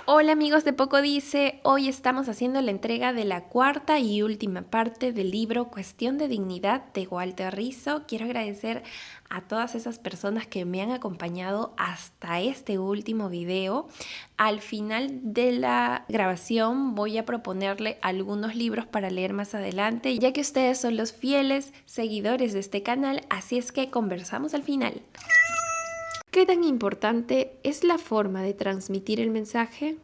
Hola amigos de Poco Dice, hoy estamos haciendo la entrega de la cuarta y última parte del libro Cuestión de Dignidad de Walter Rizzo. Quiero agradecer a todas esas personas que me han acompañado hasta este último video. Al final de la grabación voy a proponerle algunos libros para leer más adelante, ya que ustedes son los fieles seguidores de este canal, así es que conversamos al final. ¿Qué tan importante es la forma de transmitir el mensaje?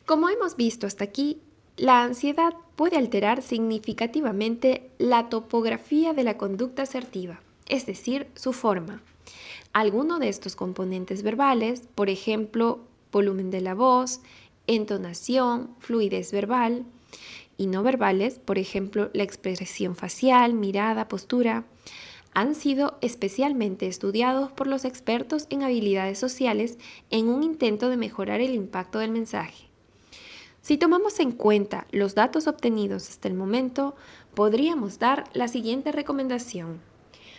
Como hemos visto hasta aquí, la ansiedad puede alterar significativamente la topografía de la conducta asertiva, es decir, su forma. Alguno de estos componentes verbales, por ejemplo, volumen de la voz, entonación, fluidez verbal, y no verbales, por ejemplo, la expresión facial, mirada, postura, han sido especialmente estudiados por los expertos en habilidades sociales en un intento de mejorar el impacto del mensaje. Si tomamos en cuenta los datos obtenidos hasta el momento, podríamos dar la siguiente recomendación.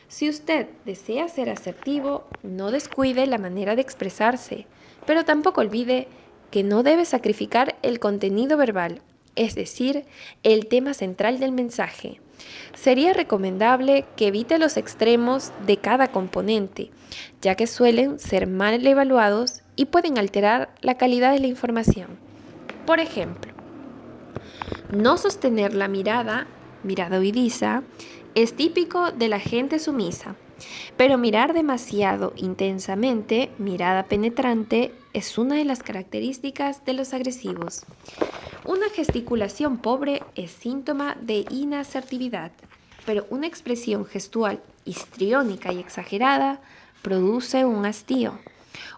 Si usted desea ser asertivo, no descuide la manera de expresarse, pero tampoco olvide que no debe sacrificar el contenido verbal, es decir, el tema central del mensaje. Sería recomendable que evite los extremos de cada componente, ya que suelen ser mal evaluados y pueden alterar la calidad de la información. Por ejemplo, no sostener la mirada huidiza, es típico de la gente sumisa, pero mirar demasiado intensamente, mirada penetrante, es una de las características de los agresivos. Una gesticulación pobre es síntoma de inasertividad, pero una expresión gestual histriónica y exagerada produce un hastío.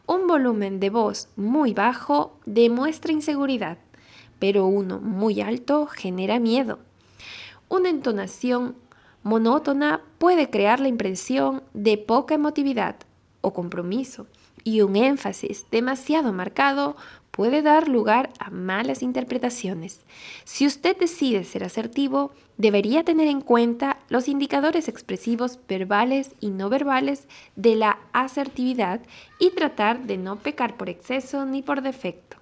Un volumen de voz muy bajo demuestra inseguridad, pero uno muy alto genera miedo. Una entonación monótona puede crear la impresión de poca emotividad o compromiso, y un énfasis demasiado marcado puede dar lugar a malas interpretaciones. Si usted decide ser asertivo, debería tener en cuenta los indicadores expresivos verbales y no verbales de la asertividad y tratar de no pecar por exceso ni por defecto.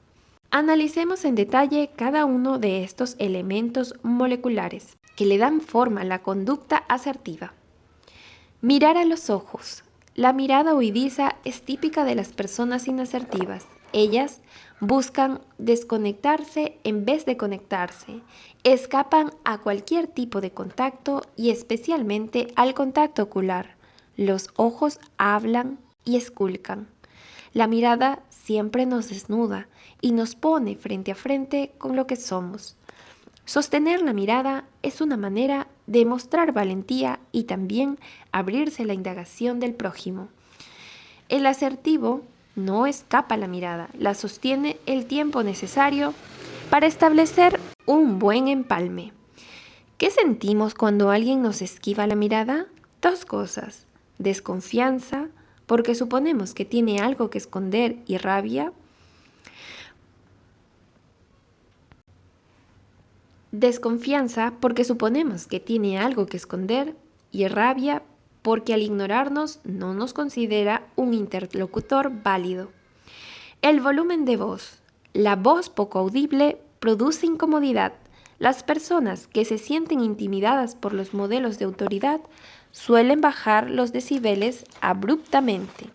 Analicemos en detalle cada uno de estos elementos moleculares que le dan forma a la conducta asertiva. Mirar a los ojos. La mirada huidiza es típica de las personas inasertivas. Ellas buscan desconectarse en vez de conectarse. Escapan a cualquier tipo de contacto y especialmente al contacto ocular. Los ojos hablan y esculcan. La mirada siempre nos desnuda y nos pone frente a frente con lo que somos. Sostener la mirada es una manera de mostrar valentía y también abrirse a la indagación del prójimo. El asertivo no escapa la mirada, la sostiene el tiempo necesario para establecer un buen empalme. ¿Qué sentimos cuando alguien nos esquiva la mirada? Dos cosas: desconfianza, porque suponemos que tiene algo que esconder, y rabia. Desconfianza porque suponemos que tiene algo que esconder, y rabia porque al ignorarnos no nos considera un interlocutor válido. El volumen de voz. La voz poco audible produce incomodidad. Las personas que se sienten intimidadas por los modelos de autoridad suelen bajar los decibeles abruptamente.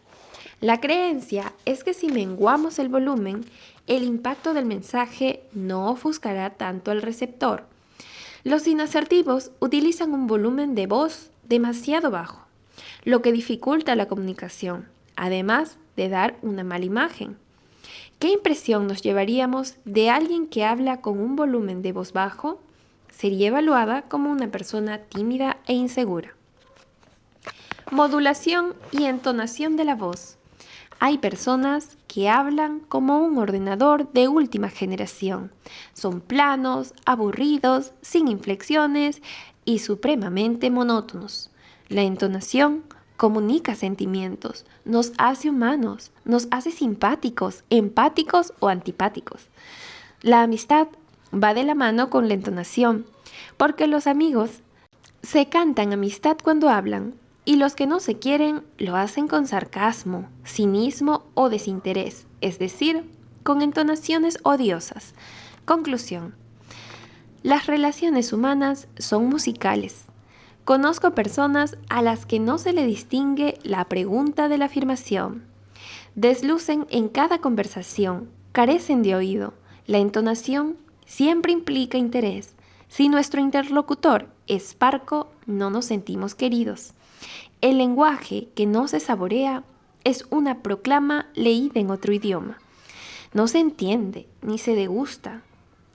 La creencia es que si menguamos el volumen, el impacto del mensaje no ofuscará tanto al receptor. Los inasertivos utilizan un volumen de voz demasiado bajo, lo que dificulta la comunicación, además de dar una mala imagen. ¿Qué impresión nos llevaríamos de alguien que habla con un volumen de voz bajo? Sería evaluada como una persona tímida e insegura. Modulación y entonación de la voz. Hay personas que hablan como un ordenador de última generación. Son planos, aburridos, sin inflexiones y supremamente monótonos. La entonación comunica sentimientos, nos hace humanos, nos hace simpáticos, empáticos o antipáticos. La amistad va de la mano con la entonación, porque los amigos se cantan amistad cuando hablan, y los que no se quieren lo hacen con sarcasmo, cinismo o desinterés, es decir, con entonaciones odiosas. Conclusión. Las relaciones humanas son musicales. Conozco personas a las que no se le distingue la pregunta de la afirmación. Deslucen en cada conversación, carecen de oído. La entonación siempre implica interés. Si nuestro interlocutor es parco, no nos sentimos queridos. El lenguaje que no se saborea es una proclama leída en otro idioma. No se entiende ni se degusta.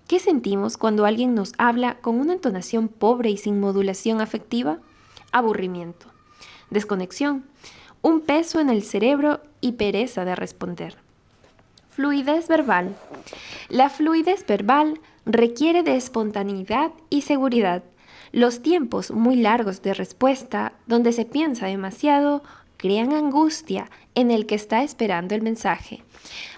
¿Qué sentimos cuando alguien nos habla con una entonación pobre y sin modulación afectiva? Aburrimiento, desconexión, un peso en el cerebro y pereza de responder. Fluidez verbal. La fluidez verbal requiere de espontaneidad y seguridad. Los tiempos muy largos de respuesta, donde se piensa demasiado, crean angustia en el que está esperando el mensaje.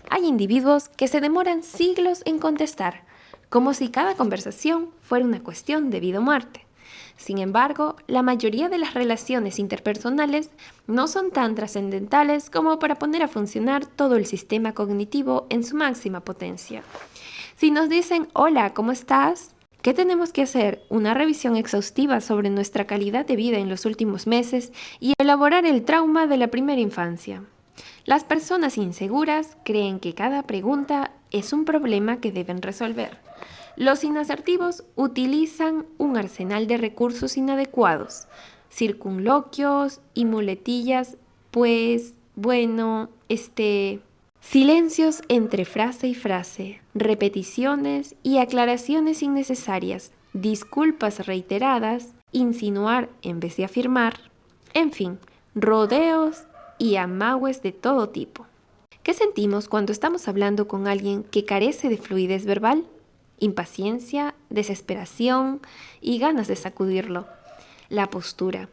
Hay individuos que se demoran siglos en contestar, como si cada conversación fuera una cuestión de vida o muerte. Sin embargo, la mayoría de las relaciones interpersonales no son tan trascendentales como para poner a funcionar todo el sistema cognitivo en su máxima potencia. Si nos dicen, hola, ¿cómo estás? ¿Qué tenemos que hacer? Una revisión exhaustiva sobre nuestra calidad de vida en los últimos meses y elaborar el trauma de la primera infancia. Las personas inseguras creen que cada pregunta es un problema que deben resolver. Los inasertivos utilizan un arsenal de recursos inadecuados, circunloquios y muletillas, pues, bueno, silencios entre frase y frase, repeticiones y aclaraciones innecesarias, disculpas reiteradas, insinuar en vez de afirmar, en fin, rodeos y amagües de todo tipo. ¿Qué sentimos cuando estamos hablando con alguien que carece de fluidez verbal? Impaciencia, desesperación y ganas de sacudirlo. La postura.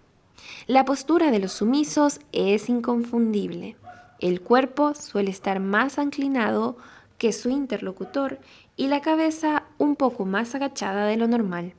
La postura de los sumisos es inconfundible. El cuerpo suele estar más inclinado que su interlocutor y la cabeza un poco más agachada de lo normal,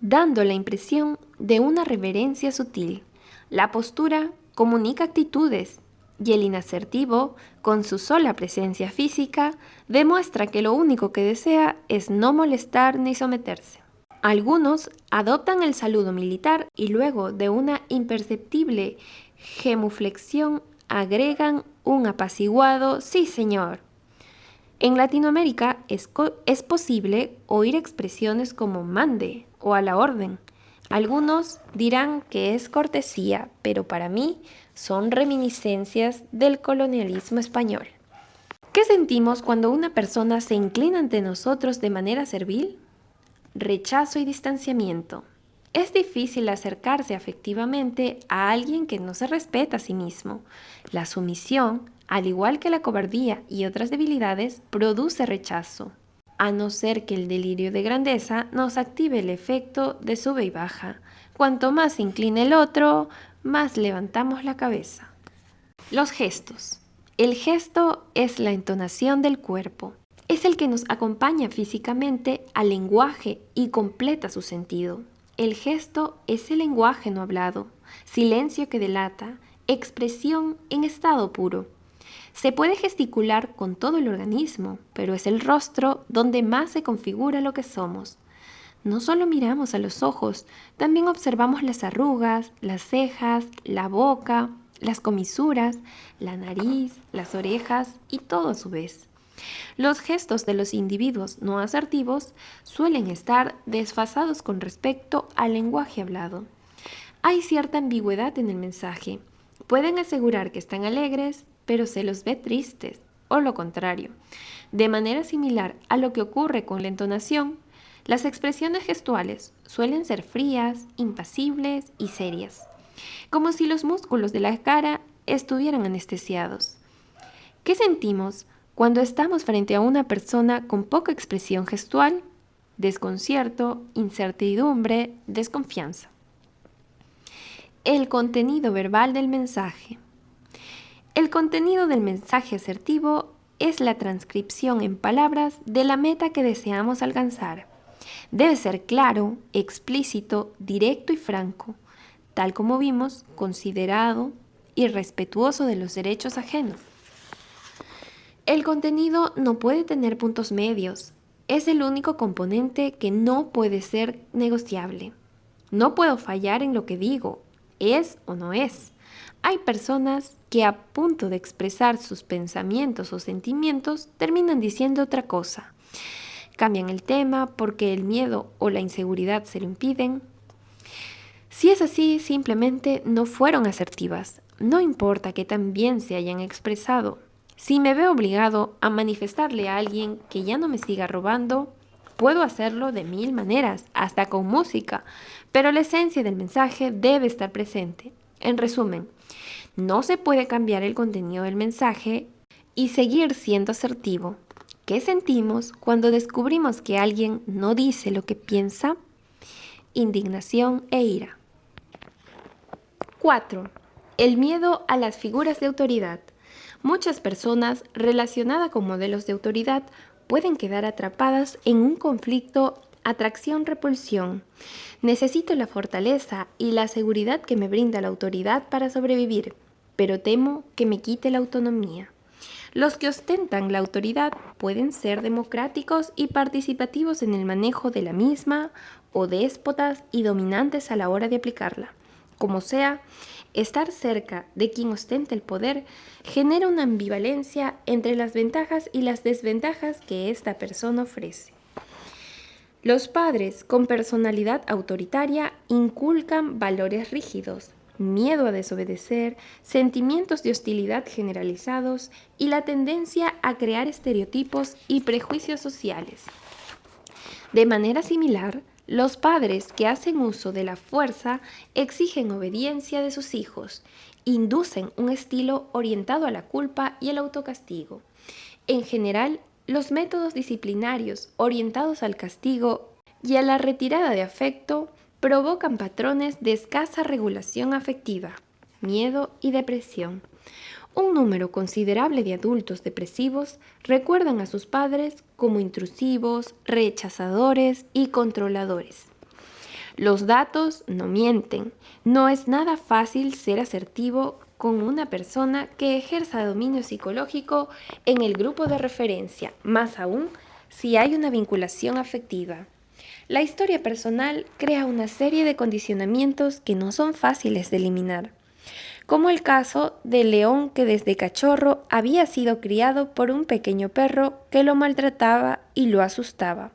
dando la impresión de una reverencia sutil. La postura comunica actitudes y el inasertivo, con su sola presencia física, demuestra que lo único que desea es no molestar ni someterse. Algunos adoptan el saludo militar y luego de una imperceptible genuflexión agregan un apaciguado «sí, señor». En Latinoamérica es posible oír expresiones como «mande» o «a la orden». Algunos dirán que es cortesía, pero para mí son reminiscencias del colonialismo español. ¿Qué sentimos cuando una persona se inclina ante nosotros de manera servil? Rechazo y distanciamiento. Es difícil acercarse afectivamente a alguien que no se respeta a sí mismo. La sumisión, al igual que la cobardía y otras debilidades, produce rechazo, a no ser que el delirio de grandeza nos active el efecto de sube y baja. Cuanto más se inclina el otro, más levantamos la cabeza. Los gestos. El gesto es la entonación del cuerpo. Es el que nos acompaña físicamente al lenguaje y completa su sentido. El gesto es el lenguaje no hablado, silencio que delata, expresión en estado puro. Se puede gesticular con todo el organismo, pero es el rostro donde más se configura lo que somos. No solo miramos a los ojos, también observamos las arrugas, las cejas, la boca, las comisuras, la nariz, las orejas y todo a su vez. Los gestos de los individuos no asertivos suelen estar desfasados con respecto al lenguaje hablado. Hay cierta ambigüedad en el mensaje. Pueden asegurar que están alegres, pero se los ve tristes, o lo contrario. De manera similar a lo que ocurre con la entonación, las expresiones gestuales suelen ser frías, impasibles y serias, como si los músculos de la cara estuvieran anestesiados. ¿Qué sentimos cuando estamos frente a una persona con poca expresión gestual? Desconcierto, incertidumbre, desconfianza. El contenido verbal del mensaje. El contenido del mensaje asertivo es la transcripción en palabras de la meta que deseamos alcanzar. Debe ser claro, explícito, directo y franco, tal como vimos, considerado y respetuoso de los derechos ajenos. El contenido no puede tener puntos medios. Es el único componente que no puede ser negociable. No puedo fallar en lo que digo, es o no es. Hay personas que a punto de expresar sus pensamientos o sentimientos terminan diciendo otra cosa. Cambian el tema porque el miedo o la inseguridad se lo impiden. Si es así, simplemente no fueron asertivas. No importa que tan bien se hayan expresado. Si me veo obligado a manifestarle a alguien que ya no me siga robando, puedo hacerlo de mil maneras, hasta con música, pero la esencia del mensaje debe estar presente. En resumen, no se puede cambiar el contenido del mensaje y seguir siendo asertivo. ¿Qué sentimos cuando descubrimos que alguien no dice lo que piensa? Indignación e ira. 4. El miedo a las figuras de autoridad. Muchas personas relacionadas con modelos de autoridad pueden quedar atrapadas en un conflicto atracción-repulsión. Necesito la fortaleza y la seguridad que me brinda la autoridad para sobrevivir, pero temo que me quite la autonomía. Los que ostentan la autoridad pueden ser democráticos y participativos en el manejo de la misma, o déspotas y dominantes a la hora de aplicarla. Como sea, estar cerca de quien ostenta el poder genera una ambivalencia entre las ventajas y las desventajas que esta persona ofrece. Los padres con personalidad autoritaria inculcan valores rígidos, miedo a desobedecer, sentimientos de hostilidad generalizados y la tendencia a crear estereotipos y prejuicios sociales. De manera similar, los padres que hacen uso de la fuerza exigen obediencia de sus hijos, inducen un estilo orientado a la culpa y el autocastigo. En general, los métodos disciplinarios orientados al castigo y a la retirada de afecto provocan patrones de escasa regulación afectiva, miedo y depresión. Un número considerable de adultos depresivos recuerdan a sus padres como intrusivos, rechazadores y controladores. Los datos no mienten. No es nada fácil ser asertivo con una persona que ejerza dominio psicológico en el grupo de referencia, más aún si hay una vinculación afectiva. La historia personal crea una serie de condicionamientos que no son fáciles de eliminar, como el caso del león que desde cachorro había sido criado por un pequeño perro que lo maltrataba y lo asustaba.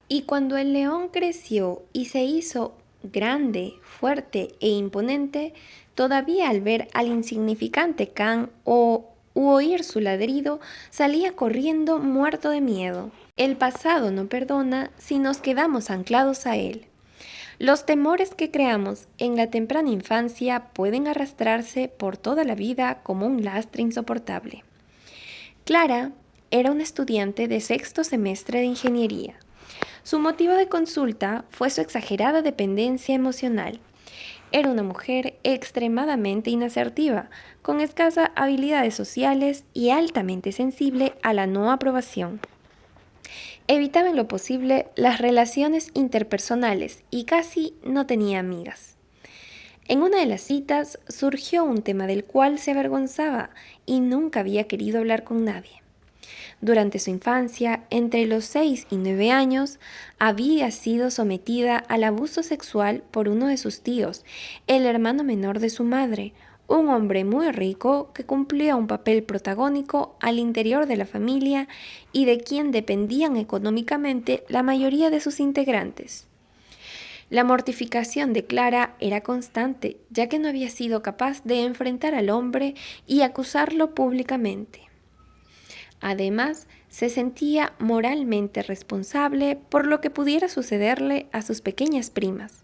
Y cuando el león creció y se hizo grande, fuerte e imponente, todavía al ver al insignificante can u oír su ladrido, salía corriendo muerto de miedo. El pasado no perdona si nos quedamos anclados a él. Los temores que creamos en la temprana infancia pueden arrastrarse por toda la vida como un lastre insoportable. Clara era una estudiante de sexto semestre de ingeniería. Su motivo de consulta fue su exagerada dependencia emocional. Era una mujer extremadamente inasertiva, con escasas habilidades sociales y altamente sensible a la no aprobación. Evitaba en lo posible las relaciones interpersonales y casi no tenía amigas. En una de las citas surgió un tema del cual se avergonzaba y nunca había querido hablar con nadie. Durante su infancia, entre los 6 y 9 años, había sido sometida al abuso sexual por uno de sus tíos, el hermano menor de su madre, un hombre muy rico que cumplía un papel protagónico al interior de la familia y de quien dependían económicamente la mayoría de sus integrantes. La mortificación de Clara era constante, ya que no había sido capaz de enfrentar al hombre y acusarlo públicamente. Además, se sentía moralmente responsable por lo que pudiera sucederle a sus pequeñas primas.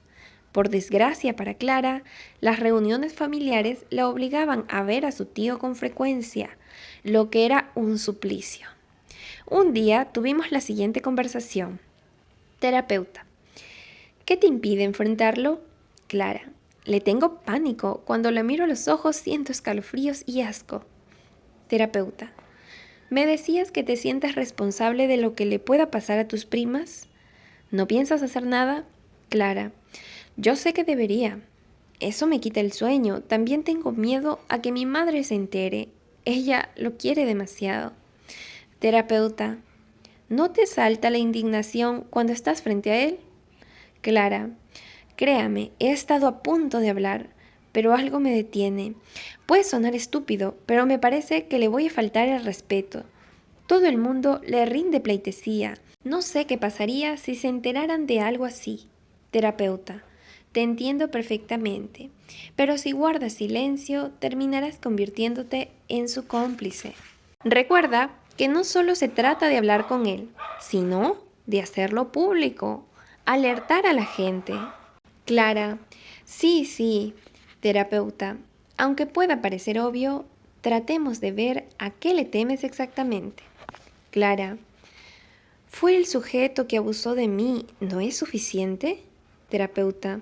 Por desgracia para Clara, las reuniones familiares la obligaban a ver a su tío con frecuencia, lo que era un suplicio. Un día tuvimos la siguiente conversación. Terapeuta: ¿qué te impide enfrentarlo? Clara: le tengo pánico. Cuando la miro a los ojos siento escalofríos y asco. Terapeuta: ¿me decías que te sientes responsable de lo que le pueda pasar a tus primas? ¿No piensas hacer nada? Clara: yo sé que debería. Eso me quita el sueño. También tengo miedo a que mi madre se entere. Ella lo quiere demasiado. Terapeuta, ¿no te salta la indignación cuando estás frente a él? Clara, créame, he estado a punto de hablar, pero algo me detiene. Puede sonar estúpido, pero me parece que le voy a faltar el respeto. Todo el mundo le rinde pleitesía. No sé qué pasaría si se enteraran de algo así. Terapeuta, te entiendo perfectamente, pero si guardas silencio, terminarás convirtiéndote en su cómplice. Recuerda que no solo se trata de hablar con él, sino de hacerlo público, alertar a la gente. Clara, sí, terapeuta, aunque pueda parecer obvio, tratemos de ver a qué le temes exactamente. Clara, ¿fue el sujeto que abusó de mí no es suficiente? Terapeuta,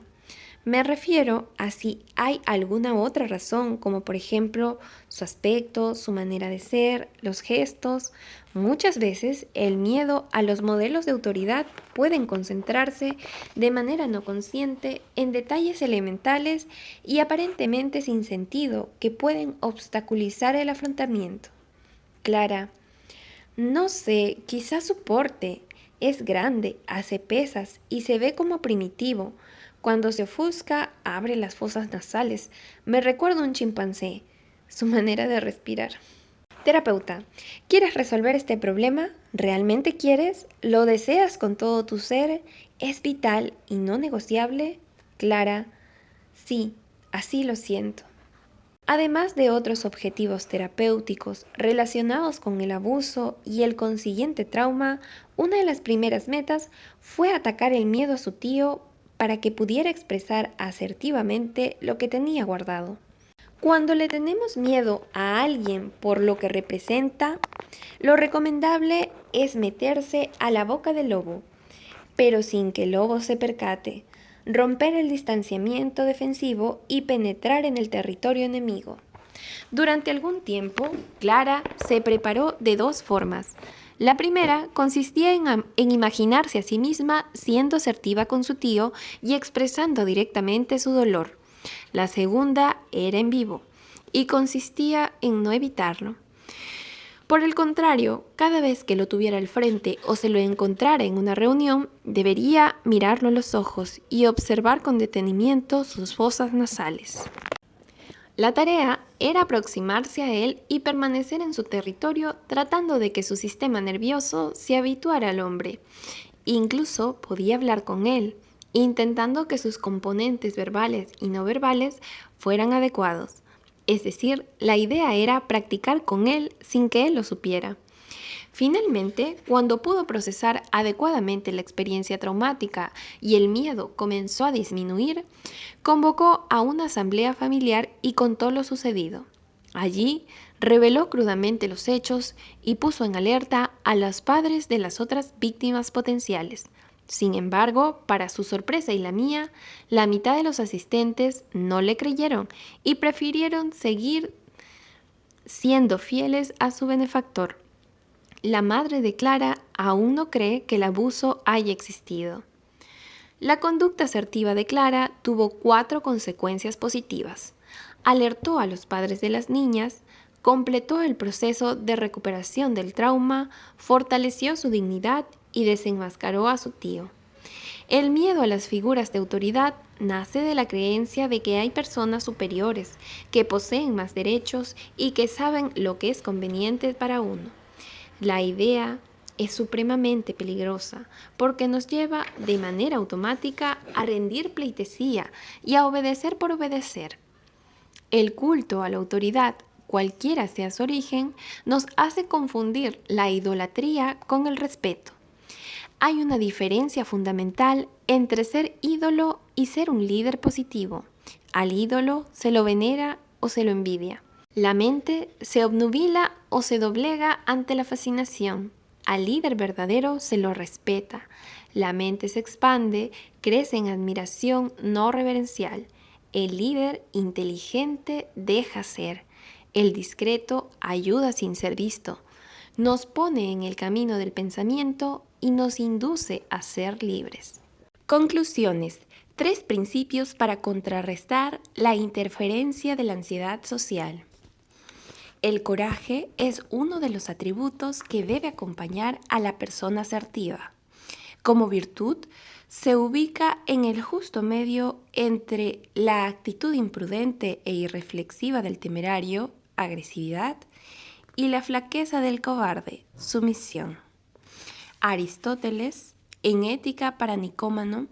me refiero a si hay alguna otra razón, como por ejemplo su aspecto, su manera de ser, los gestos. Muchas veces el miedo a los modelos de autoridad pueden concentrarse de manera no consciente en detalles elementales y aparentemente sin sentido que pueden obstaculizar el afrontamiento. Clara, no sé, quizás su porte es grande, hace pesas y se ve como primitivo. Cuando se ofusca, abre las fosas nasales. Me recuerda a un chimpancé. Su manera de respirar. Terapeuta, ¿quieres resolver este problema? ¿Realmente quieres? ¿Lo deseas con todo tu ser? ¿Es vital y no negociable? Clara, sí, así lo siento. Además de otros objetivos terapéuticos relacionados con el abuso y el consiguiente trauma, una de las primeras metas fue atacar el miedo a su tío para que pudiera expresar asertivamente lo que tenía guardado. Cuando le tenemos miedo a alguien por lo que representa, lo recomendable es meterse a la boca del lobo, pero sin que el lobo se percate, romper el distanciamiento defensivo y penetrar en el territorio enemigo. Durante algún tiempo, Clara se preparó de dos formas. La primera consistía en imaginarse a sí misma siendo asertiva con su tío y expresando directamente su dolor. La segunda era en vivo y consistía en no evitarlo. Por el contrario, cada vez que lo tuviera al frente o se lo encontrara en una reunión, debería mirarlo a los ojos y observar con detenimiento sus fosas nasales. La tarea era aproximarse a él y permanecer en su territorio tratando de que su sistema nervioso se habituara al hombre. Incluso podía hablar con él, intentando que sus componentes verbales y no verbales fueran adecuados. Es decir, la idea era practicar con él sin que él lo supiera. Finalmente, cuando pudo procesar adecuadamente la experiencia traumática y el miedo comenzó a disminuir, convocó a una asamblea familiar y contó lo sucedido. Allí, reveló crudamente los hechos y puso en alerta a los padres de las otras víctimas potenciales. Sin embargo, para su sorpresa y la mía, la mitad de los asistentes no le creyeron y prefirieron seguir siendo fieles a su benefactor. La madre de Clara aún no cree que el abuso haya existido. La conducta asertiva de Clara tuvo 4 consecuencias positivas. Alertó a los padres de las niñas, completó el proceso de recuperación del trauma, fortaleció su dignidad y desenmascaró a su tío. El miedo a las figuras de autoridad nace de la creencia de que hay personas superiores, que poseen más derechos y que saben lo que es conveniente para uno. La idea es supremamente peligrosa porque nos lleva de manera automática a rendir pleitesía y a obedecer por obedecer. El culto a la autoridad, cualquiera sea su origen, nos hace confundir la idolatría con el respeto. Hay una diferencia fundamental entre ser ídolo y ser un líder positivo. Al ídolo se lo venera o se lo envidia. La mente se obnubila o se doblega ante la fascinación. Al líder verdadero se lo respeta. La mente se expande, crece en admiración no reverencial. El líder inteligente deja ser. El discreto ayuda sin ser visto. Nos pone en el camino del pensamiento y nos induce a ser libres. Conclusiones. 3 principios para contrarrestar la interferencia de la ansiedad social. El coraje es uno de los atributos que debe acompañar a la persona asertiva. Como virtud, se ubica en el justo medio entre la actitud imprudente e irreflexiva del temerario, agresividad, y la flaqueza del cobarde, sumisión. Aristóteles, en Ética para Nicómano,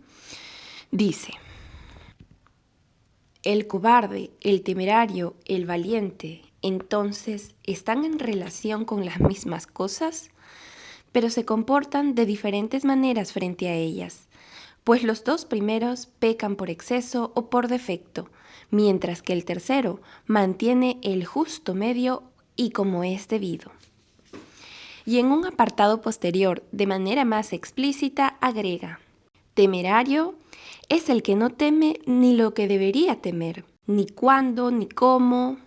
dice: el cobarde, el temerario, el valiente, entonces, ¿están en relación con las mismas cosas? Pero se comportan de diferentes maneras frente a ellas, pues los dos primeros pecan por exceso o por defecto, mientras que el tercero mantiene el justo medio y como es debido. Y en un apartado posterior, de manera más explícita, agrega: temerario es el que no teme ni lo que debería temer, ni cuándo, ni cómo.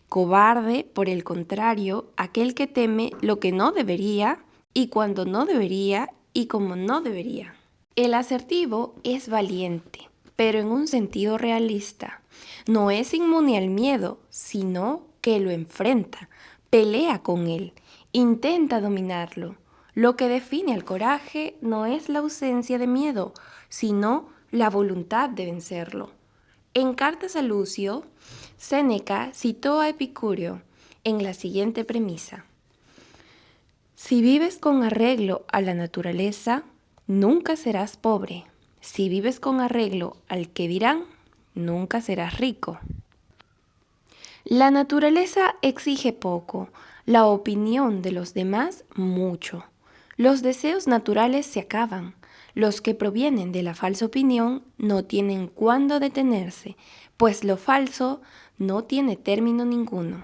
Cobarde, por el contrario, aquel que teme lo que no debería, y cuando no debería, y como no debería. El asertivo es valiente, pero en un sentido realista. No es inmune al miedo, sino que lo enfrenta, pelea con él, intenta dominarlo. Lo que define al coraje no es la ausencia de miedo, sino la voluntad de vencerlo. En Cartas a Lucio, Séneca citó a Epicúreo en la siguiente premisa: si vives con arreglo a la naturaleza, nunca serás pobre. Si vives con arreglo al que dirán, nunca serás rico. La naturaleza exige poco, la opinión de los demás mucho. Los deseos naturales se acaban. Los que provienen de la falsa opinión no tienen cuándo detenerse, pues lo falso no tiene término ninguno.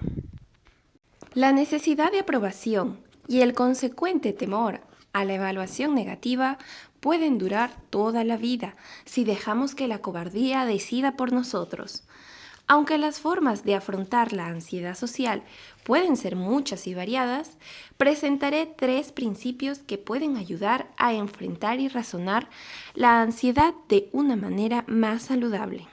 La necesidad de aprobación y el consecuente temor a la evaluación negativa pueden durar toda la vida si dejamos que la cobardía decida por nosotros. Aunque las formas de afrontar la ansiedad social pueden ser muchas y variadas, presentaré 3 principios que pueden ayudar a enfrentar y razonar la ansiedad de una manera más saludable.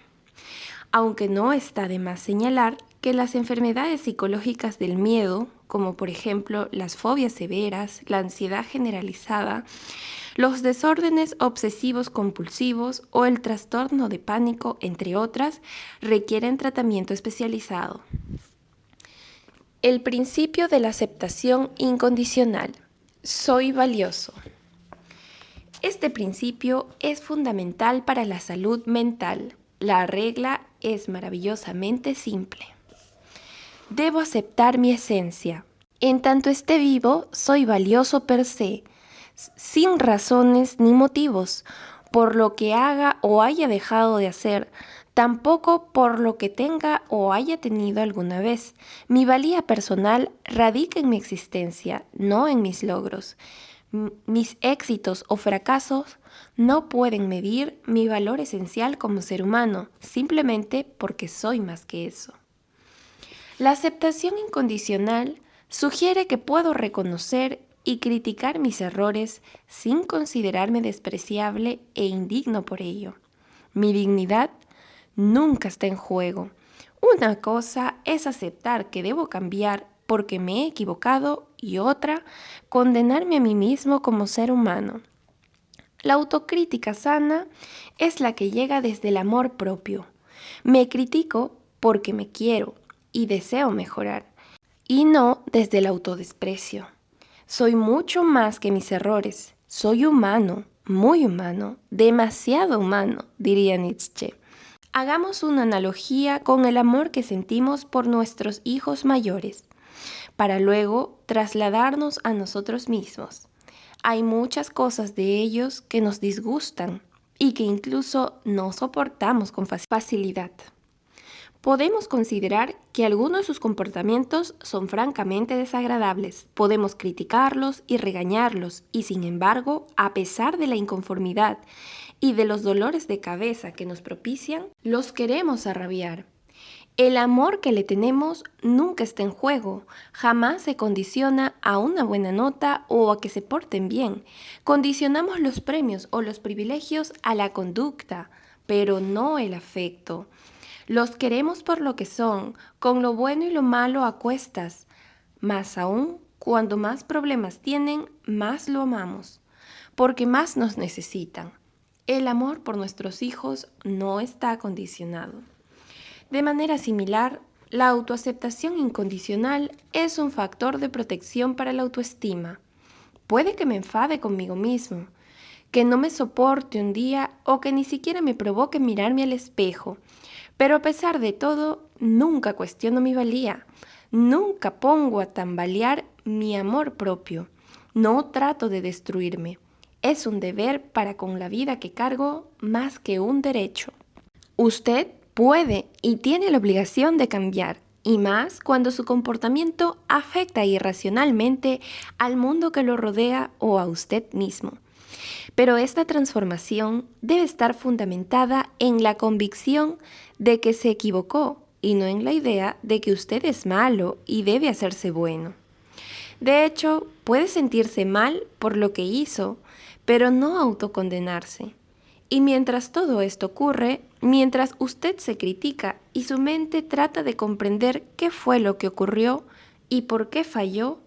Aunque no está de más señalar que las enfermedades psicológicas del miedo, como por ejemplo las fobias severas, la ansiedad generalizada, los desórdenes obsesivos compulsivos o el trastorno de pánico, entre otras, requieren tratamiento especializado. El principio de la aceptación incondicional. Soy valioso. Este principio es fundamental para la salud mental. La regla es maravillosamente simple. Debo aceptar mi esencia. En tanto esté vivo, soy valioso per se, sin razones ni motivos, por lo que haga o haya dejado de hacer, tampoco por lo que tenga o haya tenido alguna vez. Mi valía personal radica en mi existencia, no en mis logros. Mis éxitos o fracasos no pueden medir mi valor esencial como ser humano, simplemente porque soy más que eso. La aceptación incondicional sugiere que puedo reconocer y criticar mis errores sin considerarme despreciable e indigno por ello. Mi dignidad nunca está en juego. Una cosa es aceptar que debo cambiar porque me he equivocado y otra, condenarme a mí mismo como ser humano. La autocrítica sana es la que llega desde el amor propio. Me critico porque me quiero y deseo mejorar, y no desde el autodesprecio. Soy mucho más que mis errores. Soy humano, muy humano, demasiado humano, diría Nietzsche. Hagamos una analogía con el amor que sentimos por nuestros hijos mayores, para luego trasladarnos a nosotros mismos. Hay muchas cosas de ellos que nos disgustan y que incluso no soportamos con facilidad. Podemos considerar que algunos de sus comportamientos son francamente desagradables. Podemos criticarlos y regañarlos y, sin embargo, a pesar de la inconformidad y de los dolores de cabeza que nos propician, los queremos arrabiar. El amor que le tenemos nunca está en juego, jamás se condiciona a una buena nota o a que se porten bien. Condicionamos los premios o los privilegios a la conducta, pero no el afecto. Los queremos por lo que son, con lo bueno y lo malo a cuestas. Más aún, cuando más problemas tienen, más lo amamos, porque más nos necesitan. El amor por nuestros hijos no está condicionado. De manera similar, la autoaceptación incondicional es un factor de protección para la autoestima. Puede que me enfade conmigo mismo, que no me soporte un día o que ni siquiera me provoque mirarme al espejo, pero a pesar de todo, nunca cuestiono mi valía, nunca pongo a tambalear mi amor propio, no trato de destruirme. Es un deber para con la vida que cargo más que un derecho. Usted puede y tiene la obligación de cambiar, y más cuando su comportamiento afecta irracionalmente al mundo que lo rodea o a usted mismo. Pero esta transformación debe estar fundamentada en la convicción de que se equivocó y no en la idea de que usted es malo y debe hacerse bueno. De hecho, puede sentirse mal por lo que hizo, pero no autocondenarse. Y mientras todo esto ocurre, mientras usted se critica y su mente trata de comprender qué fue lo que ocurrió y por qué falló,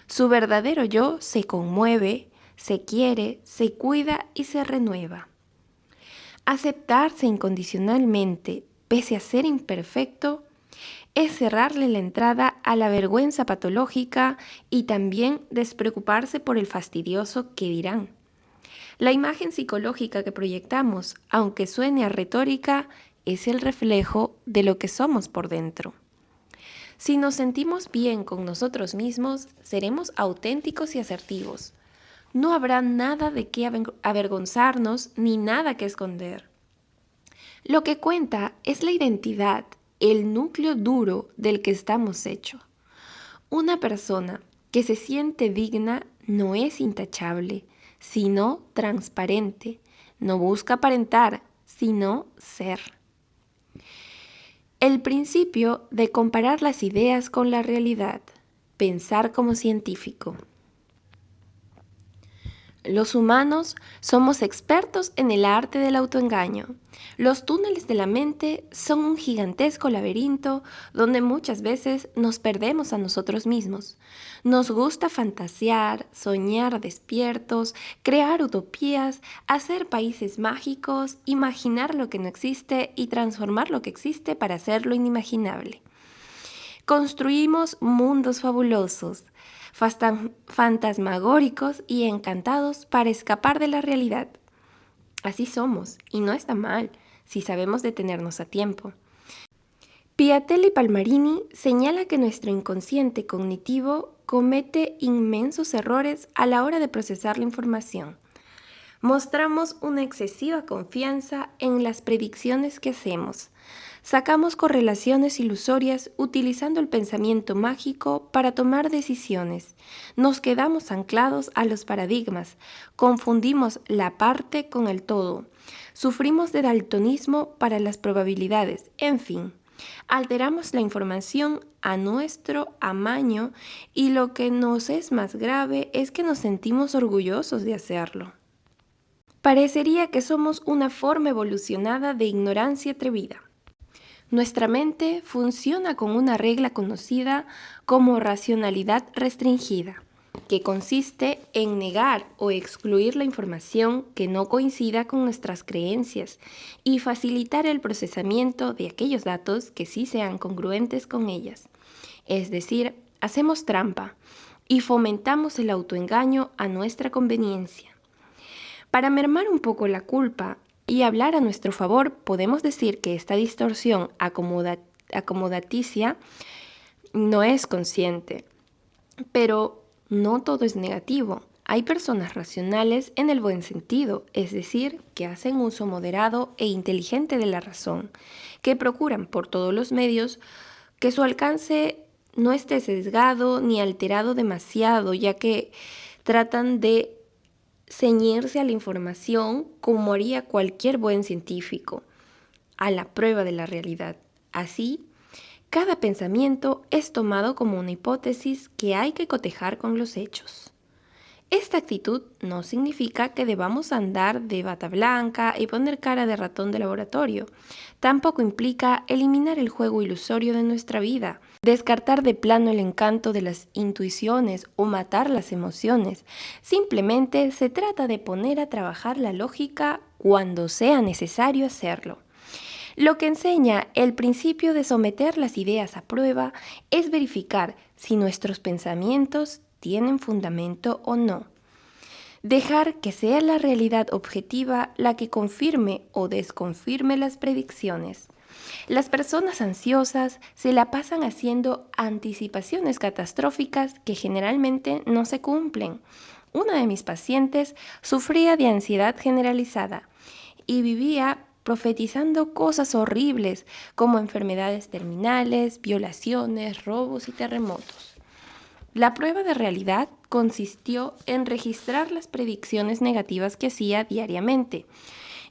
su verdadero yo se conmueve, se quiere, se cuida y se renueva. Aceptarse incondicionalmente, pese a ser imperfecto, es cerrarle la entrada a la vergüenza patológica y también despreocuparse por el fastidioso que dirán. La imagen psicológica que proyectamos, aunque suene a retórica, es el reflejo de lo que somos por dentro. Si nos sentimos bien con nosotros mismos, seremos auténticos y asertivos. No habrá nada de qué avergonzarnos ni nada que esconder. Lo que cuenta es la identidad, el núcleo duro del que estamos hechos. Una persona que se siente digna no es intachable, sino transparente. No busca aparentar, sino ser. El principio de comparar las ideas con la realidad. Pensar como científico. Los humanos somos expertos en el arte del autoengaño. Los túneles de la mente son un gigantesco laberinto donde muchas veces nos perdemos a nosotros mismos. Nos gusta fantasear, soñar despiertos, crear utopías, hacer países mágicos, imaginar lo que no existe y transformar lo que existe para hacerlo inimaginable. Construimos mundos fabulosos, fantasmagóricos y encantados para escapar de la realidad. Así somos, y no está mal, si sabemos detenernos a tiempo. Piatelli Palmarini señala que nuestro inconsciente cognitivo comete inmensos errores a la hora de procesar la información. Mostramos una excesiva confianza en las predicciones que hacemos. Sacamos correlaciones ilusorias utilizando el pensamiento mágico para tomar decisiones. Nos quedamos anclados a los paradigmas, confundimos la parte con el todo. Sufrimos de daltonismo para las probabilidades, en fin. Alteramos la información a nuestro amaño y lo que nos es más grave es que nos sentimos orgullosos de hacerlo. Parecería que somos una forma evolucionada de ignorancia atrevida. Nuestra mente funciona con una regla conocida como racionalidad restringida, que consiste en negar o excluir la información que no coincida con nuestras creencias y facilitar el procesamiento de aquellos datos que sí sean congruentes con ellas. Es decir, hacemos trampa y fomentamos el autoengaño a nuestra conveniencia. Para mermar un poco la culpa y hablar a nuestro favor, podemos decir que esta distorsión acomodaticia no es consciente, pero no todo es negativo. Hay personas racionales en el buen sentido, es decir, que hacen uso moderado e inteligente de la razón, que procuran por todos los medios que su alcance no esté sesgado ni alterado demasiado, ya que tratan de ceñirse a la información como haría cualquier buen científico, a la prueba de la realidad. Así, cada pensamiento es tomado como una hipótesis que hay que cotejar con los hechos. Esta actitud no significa que debamos andar de bata blanca y poner cara de ratón de laboratorio. Tampoco implica eliminar el juego ilusorio de nuestra vida, descartar de plano el encanto de las intuiciones o matar las emociones. Simplemente se trata de poner a trabajar la lógica cuando sea necesario hacerlo. Lo que enseña el principio de someter las ideas a prueba es verificar si nuestros pensamientos tienen fundamento o no. Dejar que sea la realidad objetiva la que confirme o desconfirme las predicciones. Las personas ansiosas se la pasan haciendo anticipaciones catastróficas que generalmente no se cumplen. Una de mis pacientes sufría de ansiedad generalizada y vivía profetizando cosas horribles como enfermedades terminales, violaciones, robos y terremotos. La prueba de realidad consistió en registrar las predicciones negativas que hacía diariamente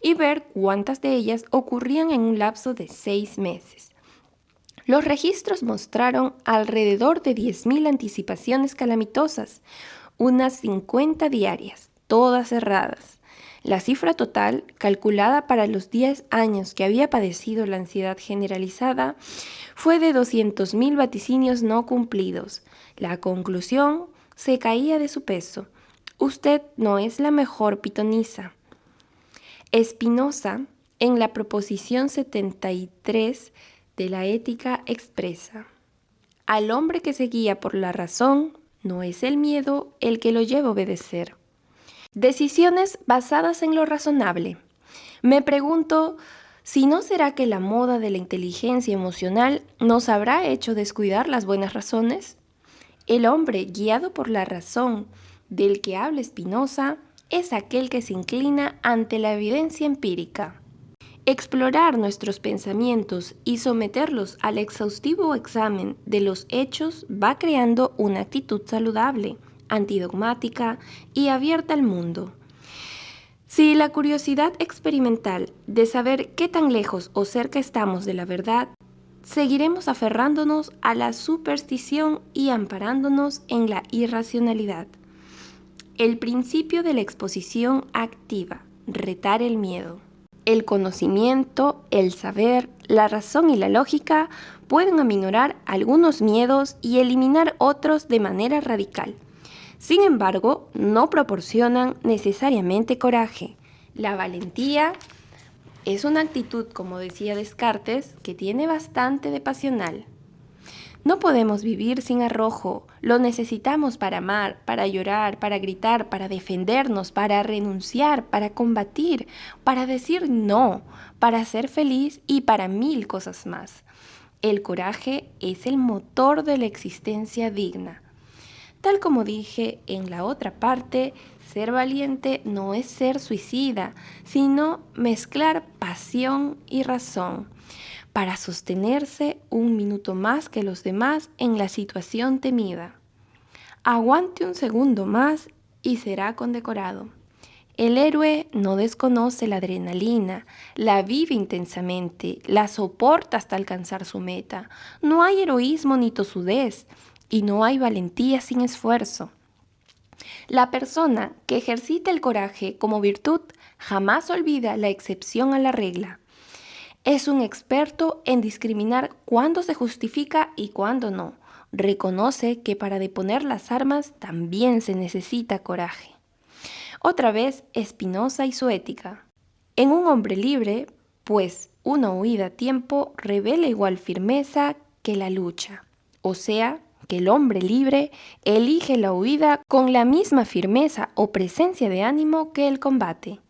y ver cuántas de ellas ocurrían en un lapso de 6 meses. Los registros mostraron alrededor de 10.000 anticipaciones calamitosas, unas 50 diarias, todas erradas. La cifra total, calculada para los 10 años que había padecido la ansiedad generalizada, fue de 200.000 vaticinios no cumplidos. La conclusión se caía de su peso. Usted no es la mejor pitonisa. Spinoza, en la proposición 73 de la Ética, expresa: al hombre que se guía por la razón, no es el miedo el que lo lleva a obedecer. Decisiones basadas en lo razonable. Me pregunto si no será que la moda de la inteligencia emocional nos habrá hecho descuidar las buenas razones. El hombre guiado por la razón del que habla Spinoza es aquel que se inclina ante la evidencia empírica. Explorar nuestros pensamientos y someterlos al exhaustivo examen de los hechos va creando una actitud saludable, antidogmática y abierta al mundo. Si la curiosidad experimental de saber qué tan lejos o cerca estamos de la verdad, seguiremos aferrándonos a la superstición y amparándonos en la irracionalidad. El principio de la exposición activa, retar el miedo. El conocimiento, el saber, la razón y la lógica pueden aminorar algunos miedos y eliminar otros de manera radical. Sin embargo, no proporcionan necesariamente coraje. La valentía es una actitud, como decía Descartes, que tiene bastante de pasional. No podemos vivir sin arrojo, lo necesitamos para amar, para llorar, para gritar, para defendernos, para renunciar, para combatir, para decir no, para ser feliz y para 1000 cosas más. El coraje es el motor de la existencia digna. Tal como dije en la otra parte, ser valiente no es ser suicida, sino mezclar pasión y razón para sostenerse un minuto más que los demás en la situación temida. Aguante un segundo más y será condecorado. El héroe no desconoce la adrenalina, la vive intensamente, la soporta hasta alcanzar su meta. No hay heroísmo ni tosudez, y no hay valentía sin esfuerzo. La persona que ejercita el coraje como virtud jamás olvida la excepción a la regla. Es un experto en discriminar cuándo se justifica y cuándo no. Reconoce que para deponer las armas también se necesita coraje. Otra vez, Spinoza y su ética. En un hombre libre, pues una huida a tiempo revela igual firmeza que la lucha. O sea, que el hombre libre elige la huida con la misma firmeza o presencia de ánimo que el combate.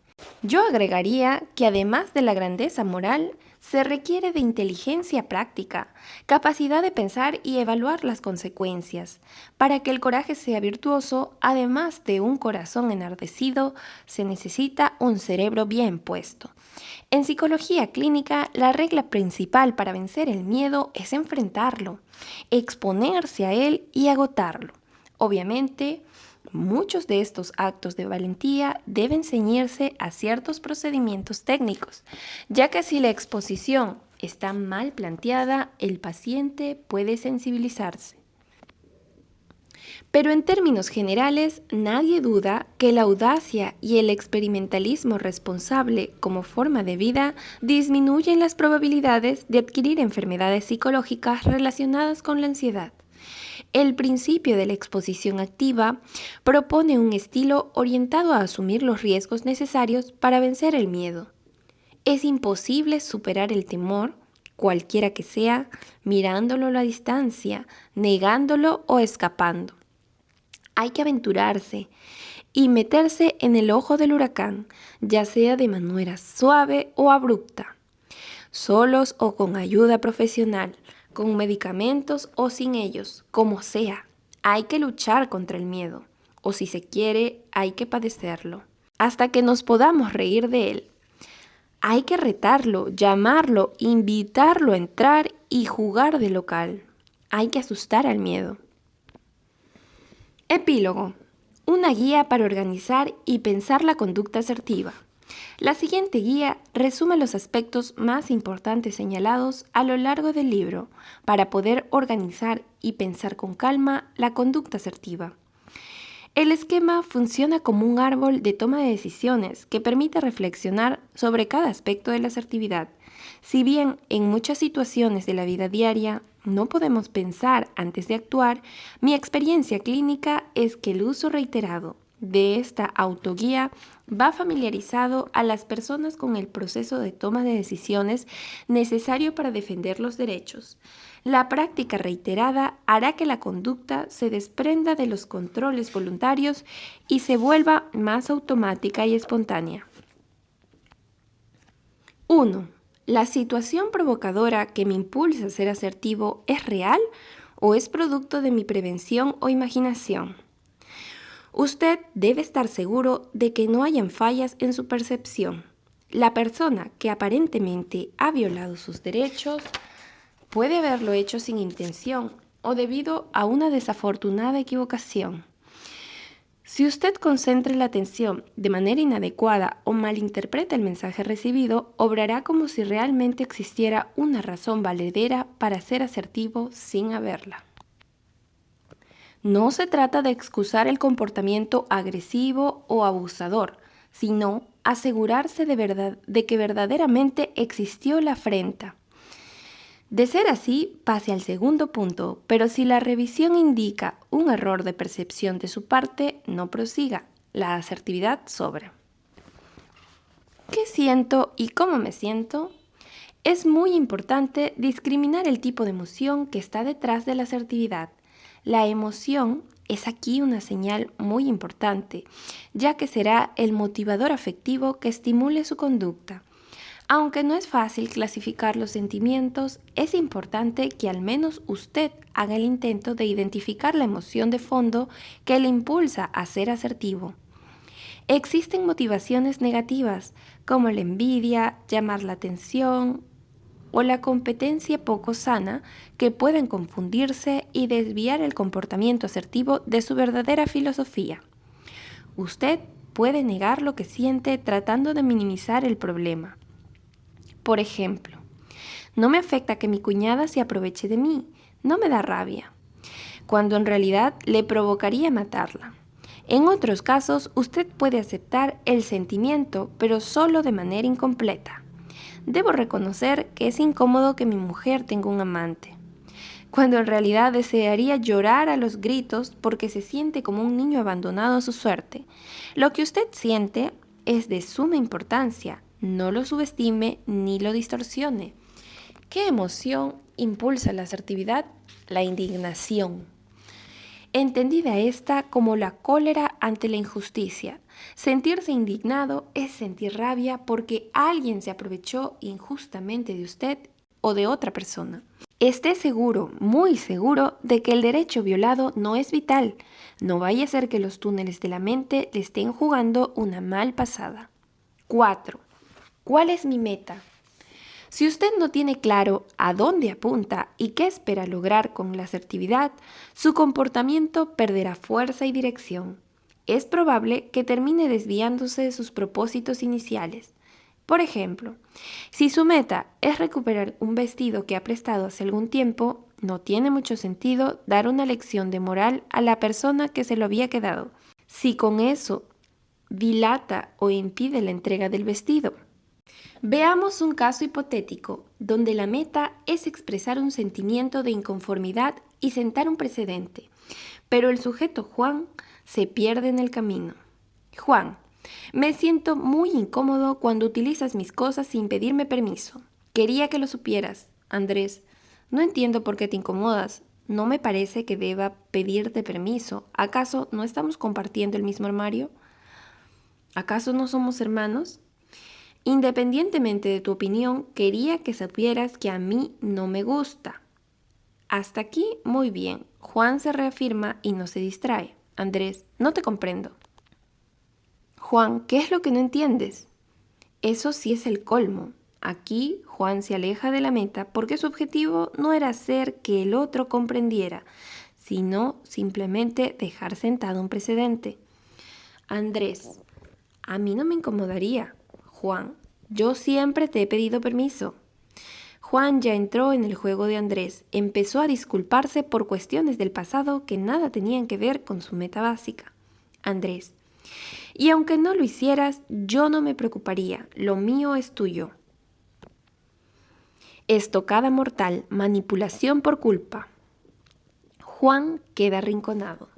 Yo agregaría que además de la grandeza moral, se requiere de inteligencia práctica, capacidad de pensar y evaluar las consecuencias. Para que el coraje sea virtuoso, además de un corazón enardecido, se necesita un cerebro bien puesto. En psicología clínica, la regla principal para vencer el miedo es enfrentarlo, exponerse a él y agotarlo. Obviamente, muchos de estos actos de valentía deben ceñirse a ciertos procedimientos técnicos, ya que si la exposición está mal planteada, el paciente puede sensibilizarse. Pero en términos generales, nadie duda que la audacia y el experimentalismo responsable como forma de vida disminuyen las probabilidades de adquirir enfermedades psicológicas relacionadas con la ansiedad. El principio de la exposición activa propone un estilo orientado a asumir los riesgos necesarios para vencer el miedo. Es imposible superar el temor, cualquiera que sea, mirándolo a la distancia, negándolo o escapando. Hay que aventurarse y meterse en el ojo del huracán, ya sea de manera suave o abrupta, solos o con ayuda profesional, con medicamentos o sin ellos, como sea. Hay que luchar contra el miedo, o si se quiere, hay que padecerlo, hasta que nos podamos reír de él. Hay que retarlo, llamarlo, invitarlo a entrar y jugar de local. Hay que asustar al miedo. Epílogo. Una guía para organizar y pensar la conducta asertiva. La siguiente guía resume los aspectos más importantes señalados a lo largo del libro para poder organizar y pensar con calma la conducta asertiva. El esquema funciona como un árbol de toma de decisiones que permite reflexionar sobre cada aspecto de la asertividad. Si bien en muchas situaciones de la vida diaria no podemos pensar antes de actuar, mi experiencia clínica es que el uso reiterado de esta autoguía va familiarizado a las personas con el proceso de toma de decisiones necesario para defender los derechos. La práctica reiterada hará que la conducta se desprenda de los controles voluntarios y se vuelva más automática y espontánea. 1. ¿La situación provocadora que me impulsa a ser asertivo es real o es producto de mi prevención o imaginación? Usted debe estar seguro de que no hayan fallas en su percepción. La persona que aparentemente ha violado sus derechos puede haberlo hecho sin intención o debido a una desafortunada equivocación. Si usted concentra la atención de manera inadecuada o malinterpreta el mensaje recibido, obrará como si realmente existiera una razón valedera para ser asertivo sin haberla. No se trata de excusar el comportamiento agresivo o abusador, sino asegurarse de que verdaderamente existió la afrenta. De ser así, pase al segundo punto, pero si la revisión indica un error de percepción de su parte, no prosiga. La asertividad sobra. ¿Qué siento y cómo me siento? Es muy importante discriminar el tipo de emoción que está detrás de la asertividad. La emoción es aquí una señal muy importante, ya que será el motivador afectivo que estimule su conducta. Aunque no es fácil clasificar los sentimientos, es importante que al menos usted haga el intento de identificar la emoción de fondo que le impulsa a ser asertivo. Existen motivaciones negativas, como la envidia, llamar la atención o la competencia poco sana, que pueden confundirse y desviar el comportamiento asertivo de su verdadera filosofía. Usted puede negar lo que siente tratando de minimizar el problema. Por ejemplo, no me afecta que mi cuñada se aproveche de mí, no me da rabia, cuando en realidad le provocaría matarla. En otros casos, usted puede aceptar el sentimiento, pero solo de manera incompleta. Debo reconocer que es incómodo que mi mujer tenga un amante, cuando en realidad desearía llorar a los gritos porque se siente como un niño abandonado a su suerte. Lo que usted siente es de suma importancia. No lo subestime ni lo distorsione. ¿Qué emoción impulsa la asertividad? La indignación. Entendida esta como la cólera ante la injusticia. Sentirse indignado es sentir rabia porque alguien se aprovechó injustamente de usted o de otra persona. Esté seguro, muy seguro, de que el derecho violado no es vital. No vaya a ser que los túneles de la mente le estén jugando una mal pasada. 4. ¿Cuál es mi meta? Si usted no tiene claro a dónde apunta y qué espera lograr con la asertividad, su comportamiento perderá fuerza y dirección. Es probable que termine desviándose de sus propósitos iniciales. Por ejemplo, si su meta es recuperar un vestido que ha prestado hace algún tiempo, no tiene mucho sentido dar una lección de moral a la persona que se lo había quedado, si con eso dilata o impide la entrega del vestido. Veamos un caso hipotético donde la meta es expresar un sentimiento de inconformidad y sentar un precedente, pero el sujeto Juan se pierde en el camino. Juan, me siento muy incómodo cuando utilizas mis cosas sin pedirme permiso. Quería que lo supieras. Andrés, no entiendo por qué te incomodas. No me parece que deba pedirte permiso. ¿Acaso no estamos compartiendo el mismo armario? ¿Acaso no somos hermanos? Independientemente de tu opinión, quería que supieras que a mí no me gusta. Hasta aquí, muy bien. Juan se reafirma y no se distrae. Andrés, no te comprendo. Juan, ¿qué es lo que no entiendes? Eso sí es el colmo. Aquí Juan se aleja de la meta porque su objetivo no era hacer que el otro comprendiera, sino simplemente dejar sentado un precedente. Andrés, a mí no me incomodaría. Juan, yo siempre te he pedido permiso. Juan ya entró en el juego de Andrés, empezó a disculparse por cuestiones del pasado que nada tenían que ver con su meta básica. Andrés, y aunque no lo hicieras, yo no me preocuparía, lo mío es tuyo. Estocada mortal, manipulación por culpa. Juan queda arrinconado.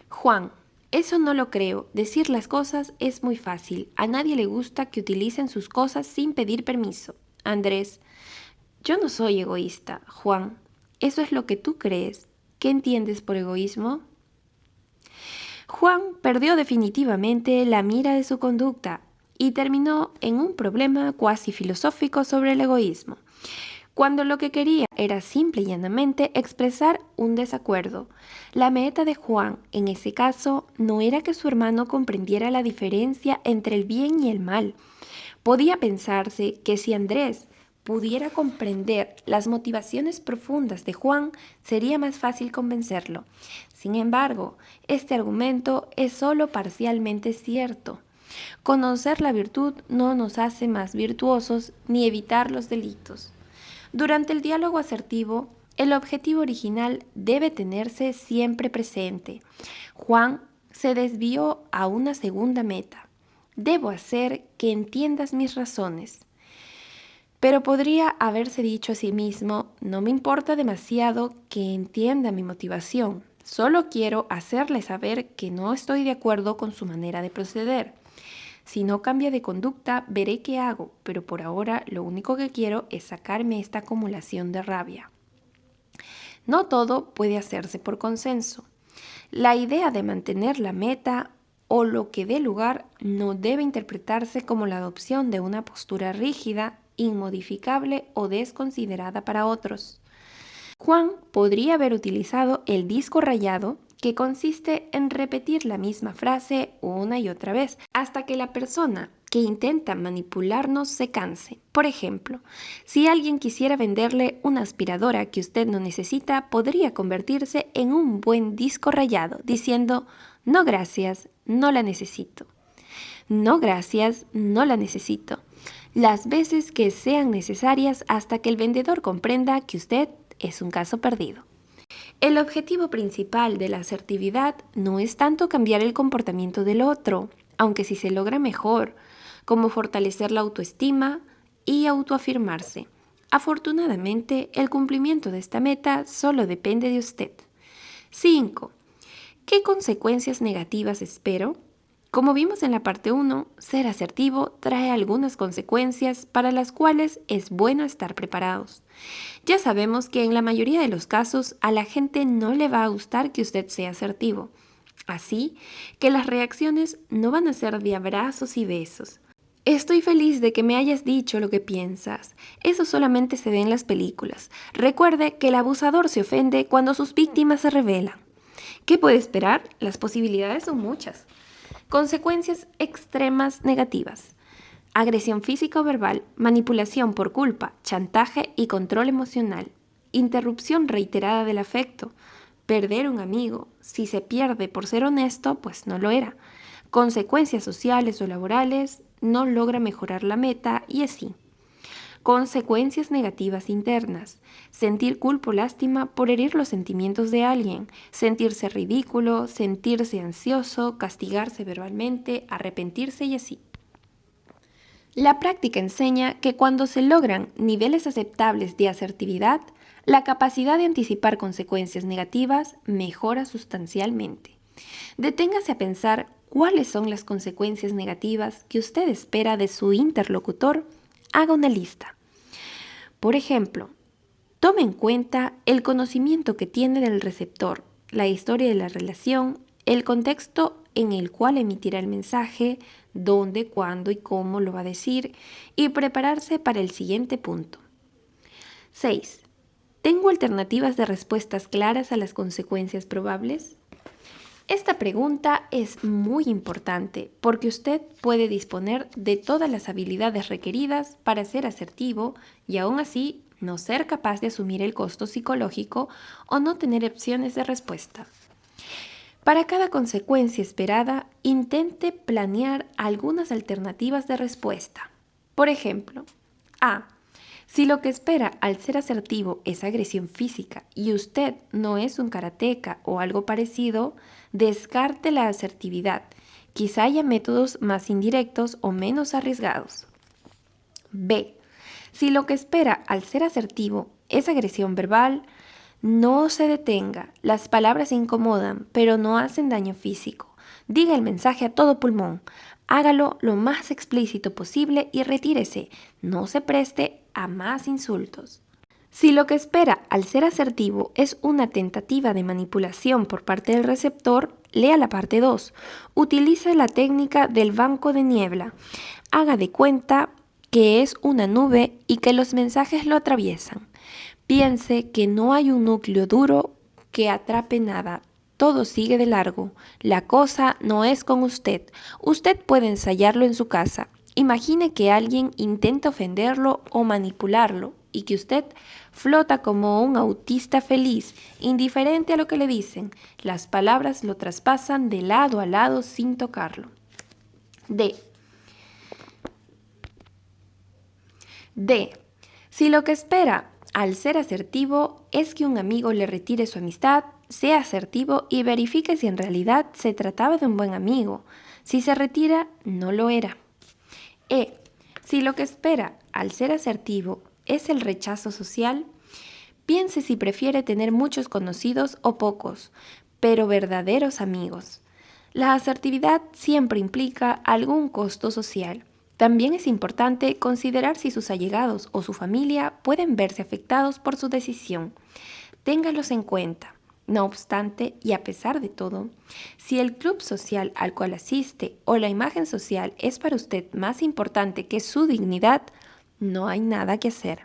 Juan, eso no lo creo. Decir las cosas es muy fácil. A nadie le gusta que utilicen sus cosas sin pedir permiso. Andrés, yo no soy egoísta. Juan, eso es lo que tú crees. ¿Qué entiendes por egoísmo? Juan perdió definitivamente la mira de su conducta y terminó en un problema cuasi filosófico sobre el egoísmo, cuando lo que quería era simple y llanamente expresar un desacuerdo. La meta de Juan, en ese caso, no era que su hermano comprendiera la diferencia entre el bien y el mal. Podía pensarse que si Andrés pudiera comprender las motivaciones profundas de Juan, sería más fácil convencerlo. Sin embargo, este argumento es solo parcialmente cierto. Conocer la virtud no nos hace más virtuosos ni evitar los delitos. Durante el diálogo asertivo, el objetivo original debe tenerse siempre presente. Juan se desvió a una segunda meta. Debo hacer que entiendas mis razones. Pero podría haberse dicho a sí mismo, no me importa demasiado que entienda mi motivación, solo quiero hacerle saber que no estoy de acuerdo con su manera de proceder. Si no cambia de conducta, veré qué hago, pero por ahora lo único que quiero es sacarme esta acumulación de rabia. No todo puede hacerse por consenso. La idea de mantener la meta o lo que dé lugar no debe interpretarse como la adopción de una postura rígida, inmodificable o desconsiderada para otros. Juan podría haber utilizado el disco rayado, que consiste en repetir la misma frase una y otra vez, hasta que la persona que intenta manipularnos se canse. Por ejemplo, si alguien quisiera venderle una aspiradora que usted no necesita, podría convertirse en un buen disco rayado, diciendo, no gracias, no la necesito. No gracias, no la necesito. Las veces que sean necesarias hasta que el vendedor comprenda que usted es un caso perdido. El objetivo principal de la asertividad no es tanto cambiar el comportamiento del otro, aunque si se logra mejor, como fortalecer la autoestima y autoafirmarse. Afortunadamente, el cumplimiento de esta meta solo depende de usted. 5. ¿Qué consecuencias negativas espero? Como vimos en la parte 1, ser asertivo trae algunas consecuencias para las cuales es bueno estar preparados. Ya sabemos que en la mayoría de los casos a la gente no le va a gustar que usted sea asertivo. Así que las reacciones no van a ser de abrazos y besos. Estoy feliz de que me hayas dicho lo que piensas. Eso solamente se ve en las películas. Recuerde que el abusador se ofende cuando sus víctimas se rebelan. ¿Qué puede esperar? Las posibilidades son muchas. Consecuencias extremas negativas. Agresión física o verbal, manipulación por culpa, chantaje y control emocional. Interrupción reiterada del afecto. Perder un amigo. Si se pierde por ser honesto, pues no lo era. Consecuencias sociales o laborales, no logra mejorar la meta y así. Consecuencias negativas internas. Sentir culpa o lástima por herir los sentimientos de alguien, sentirse ridículo, sentirse ansioso, castigarse verbalmente, arrepentirse y así. La práctica enseña que cuando se logran niveles aceptables de asertividad, la capacidad de anticipar consecuencias negativas mejora sustancialmente. Deténgase a pensar cuáles son las consecuencias negativas que usted espera de su interlocutor. Haga una lista. Por ejemplo, tome en cuenta el conocimiento que tiene del receptor, la historia de la relación, el contexto en el cual emitirá el mensaje, dónde, cuándo y cómo lo va a decir, y prepararse para el siguiente punto. 6. ¿Tengo alternativas de respuestas claras a las consecuencias probables? Esta pregunta es muy importante porque usted puede disponer de todas las habilidades requeridas para ser asertivo y aún así no ser capaz de asumir el costo psicológico o no tener opciones de respuesta. Para cada consecuencia esperada, intente planear algunas alternativas de respuesta. Por ejemplo, A. Si lo que espera al ser asertivo es agresión física y usted no es un karateca o algo parecido, descarte la asertividad. Quizá haya métodos más indirectos o menos arriesgados. B. Si lo que espera al ser asertivo es agresión verbal, no se detenga. Las palabras incomodan, pero no hacen daño físico. Diga el mensaje a todo pulmón. Hágalo lo más explícito posible y retírese. No se preste a más insultos. Si lo que espera al ser asertivo es una tentativa de manipulación por parte del receptor, lea la parte 2. Utilice la técnica del banco de niebla. Haga de cuenta que es una nube y que los mensajes lo atraviesan. Piense que no hay un núcleo duro que atrape nada. Todo sigue de largo. La cosa no es con usted. Usted puede ensayarlo en su casa. Imagine que alguien intenta ofenderlo o manipularlo y que usted flota como un autista feliz, indiferente a lo que le dicen. Las palabras lo traspasan de lado a lado sin tocarlo. D. Si lo que espera al ser asertivo es que un amigo le retire su amistad, sea asertivo y verifique si en realidad se trataba de un buen amigo. Si se retira, no lo era. E. Si lo que espera al ser asertivo es el rechazo social, piense si prefiere tener muchos conocidos o pocos, pero verdaderos amigos. La asertividad siempre implica algún costo social. También es importante considerar si sus allegados o su familia pueden verse afectados por su decisión. Téngalos en cuenta. No obstante, y a pesar de todo, si el club social al cual asiste o la imagen social es para usted más importante que su dignidad, no hay nada que hacer.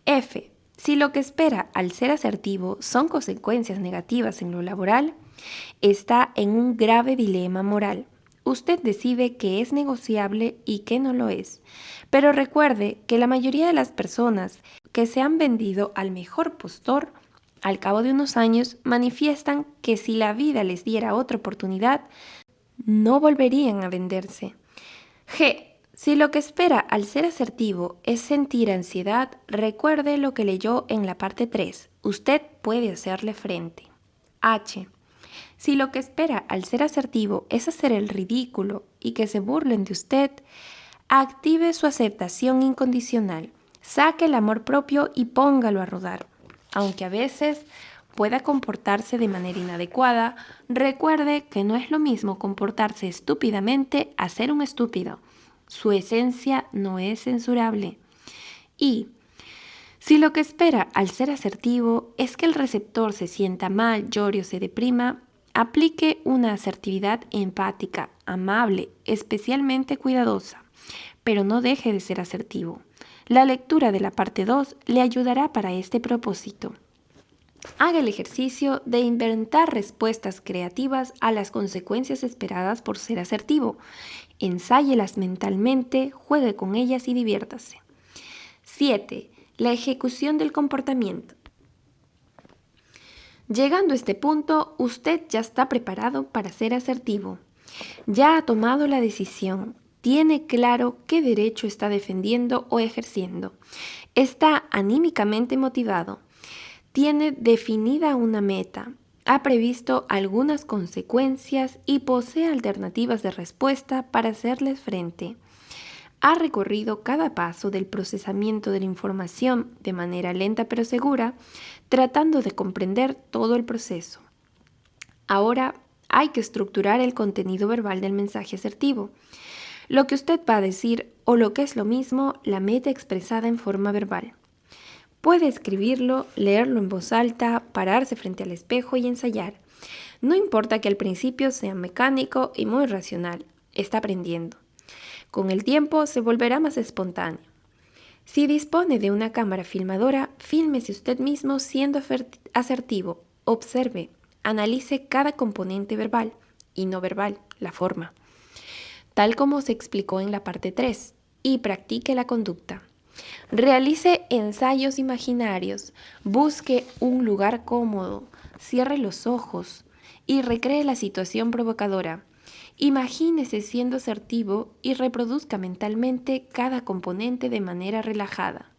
F. Si lo que espera al ser asertivo son consecuencias negativas en lo laboral, está en un grave dilema moral. Usted decide qué es negociable y qué no lo es. Pero recuerde que la mayoría de las personas que se han vendido al mejor postor, al cabo de unos años, manifiestan que si la vida les diera otra oportunidad, no volverían a venderse. G. Si lo que espera al ser asertivo es sentir ansiedad, recuerde lo que leyó en la parte 3. Usted puede hacerle frente. H. Si lo que espera al ser asertivo es hacer el ridículo y que se burlen de usted, active su aceptación incondicional, saque el amor propio y póngalo a rodar. Aunque a veces pueda comportarse de manera inadecuada, recuerde que no es lo mismo comportarse estúpidamente a ser un estúpido. Su esencia no es censurable. Y si lo que espera al ser asertivo es que el receptor se sienta mal, llore o se deprima, aplique una asertividad empática, amable, especialmente cuidadosa, pero no deje de ser asertivo. La lectura de la parte 2 le ayudará para este propósito. Haga el ejercicio de inventar respuestas creativas a las consecuencias esperadas por ser asertivo. Ensállelas mentalmente, juegue con ellas y diviértase. 7. La ejecución del comportamiento. Llegando a este punto, usted ya está preparado para ser asertivo. Ya ha tomado la decisión. Tiene claro qué derecho está defendiendo o ejerciendo. Está anímicamente motivado. Tiene definida una meta. Ha previsto algunas consecuencias y posee alternativas de respuesta para hacerles frente. Ha recorrido cada paso del procesamiento de la información de manera lenta pero segura, tratando de comprender todo el proceso. Ahora hay que estructurar el contenido verbal del mensaje asertivo. Lo que usted va a decir o lo que es lo mismo, la meta expresada en forma verbal. Puede escribirlo, leerlo en voz alta, pararse frente al espejo y ensayar. No importa que al principio sea mecánico y muy racional, está aprendiendo. Con el tiempo se volverá más espontáneo. Si dispone de una cámara filmadora, fílmese usted mismo siendo asertivo. Observe, analice cada componente verbal y no verbal, la forma, tal como se explicó en la parte 3, y practique la conducta. Realice ensayos imaginarios, busque un lugar cómodo, cierre los ojos y recree la situación provocadora. Imagínese siendo asertivo y reproduzca mentalmente cada componente de manera relajada.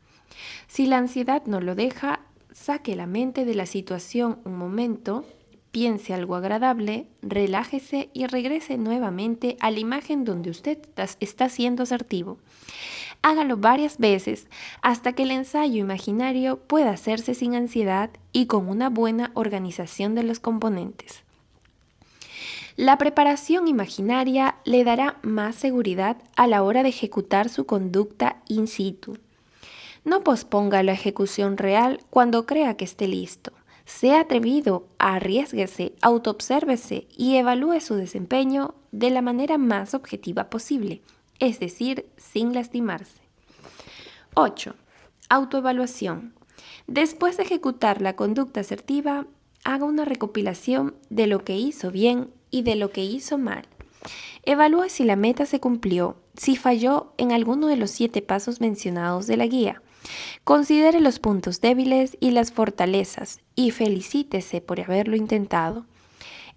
Si la ansiedad no lo deja, saque la mente de la situación un momento, piense algo agradable, relájese y regrese nuevamente a la imagen donde usted está siendo asertivo. Hágalo varias veces hasta que el ensayo imaginario pueda hacerse sin ansiedad y con una buena organización de los componentes. La preparación imaginaria le dará más seguridad a la hora de ejecutar su conducta in situ. No posponga la ejecución real cuando crea que esté listo. Sea atrevido, arriésguese, autoobsérvese y evalúe su desempeño de la manera más objetiva posible, es decir, sin lastimarse. 8. Autoevaluación. Después de ejecutar la conducta asertiva, haga una recopilación de lo que hizo bien y de lo que hizo mal. Evalúe si la meta se cumplió, si falló en alguno de los 7 pasos mencionados de la guía. Considere los puntos débiles y las fortalezas y felicítese por haberlo intentado.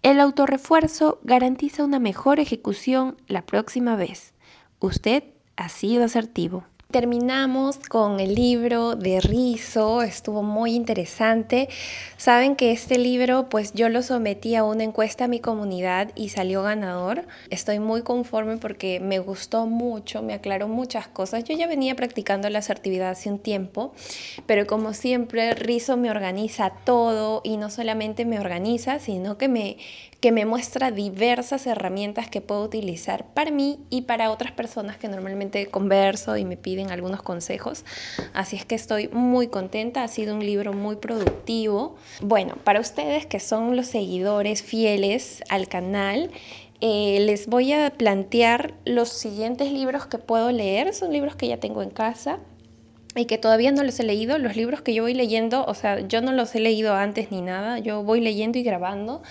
El autorrefuerzo garantiza una mejor ejecución la próxima vez. Usted ha sido asertivo. Terminamos con el libro de Rizzo, estuvo muy interesante. Saben que este libro pues yo lo sometí a una encuesta a mi comunidad y salió ganador. Estoy muy conforme porque me gustó mucho, me aclaró muchas cosas. Yo ya venía practicando la asertividad hace un tiempo, pero como siempre Rizzo me organiza todo y no solamente me organiza, sino que me muestra diversas herramientas que puedo utilizar para mí y para otras personas que normalmente converso y me piden algunos consejos. Así es que estoy muy contenta, ha sido un libro muy productivo. Bueno, para ustedes que son los seguidores fieles al canal, les voy a plantear los siguientes libros que puedo leer. Son libros que ya tengo en casa y que todavía no los he leído. Los libros que yo voy leyendo, o sea, yo no los he leído antes ni nada, yo voy leyendo y grabando